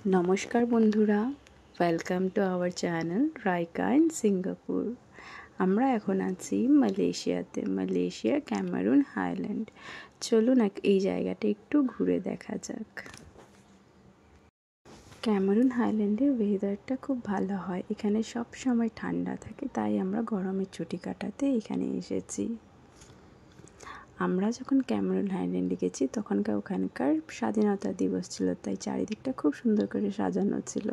নমস্কার বন্ধুরা, welcome to our channel Raika in Singapore. আমরা এখন আছি মালয়েশিয়াতে, মালয়েশিয়া ক্যামেরুন হাইল্যান্ড। চলুন এই জায়গাটা একটু ঘুরে দেখা যাক। ক্যামেরুন হাইল্যান্ডের ওয়েদারটা খুব ভালো হয়, এখানে সব সময় ঠান্ডা থাকে, তাই আমরা গরমের ছুটি কাটাতে এখানে এসেছি। আমরা যখন ক্যামেরুন হাইল্যান্ডে গেছি তখনকার ওখানকার স্বাধীনতা দিবস ছিল, তাই চারিদিকটা খুব সুন্দর করে সাজানো ছিল।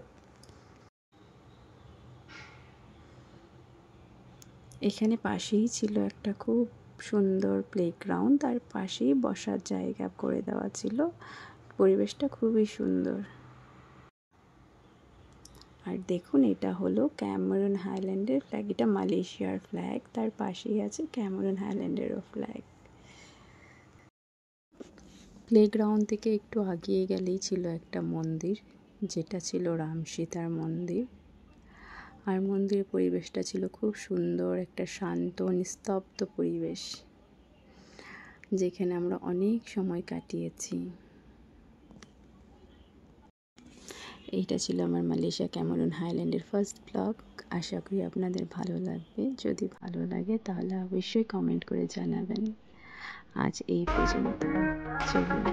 এখানে পাশেই ছিল একটা খুব সুন্দর প্লেগ্রাউন্ড, তার পাশেই বসার জায়গা করে দেওয়া ছিল। পরিবেশটা খুবই সুন্দর। আর দেখুন, এটা হলো ক্যামেরুন হাইল্যান্ডের ফ্ল্যাগ। এটা মালয়েশিয়ার ফ্ল্যাগ, তার পাশেই আছে ক্যামেরুন হাইল্যান্ডেরও ফ্ল্যাগ। প্লেগ্রাউন্ড থেকে একটু আগিয়ে গেলেই ছিল একটা মন্দির, যেটা ছিল রাম সীতার মন্দির। আর মন্দিরের পরিবেশটা ছিল খুব সুন্দর, একটা শান্ত নিস্তব্ধ পরিবেশ, যেখানে আমরা অনেক সময় কাটিয়েছি। এইটা ছিল আমার মালয়েশিয়া ক্যামেরুন হাইল্যান্ডের ফার্স্ট ব্লগ। আশা করি আপনাদের ভালো লাগবে। যদি ভালো লাগে তাহলে অবশ্যই কমেন্ট করে জানাবেন। আজ এই পর্যন্ত, চলুন।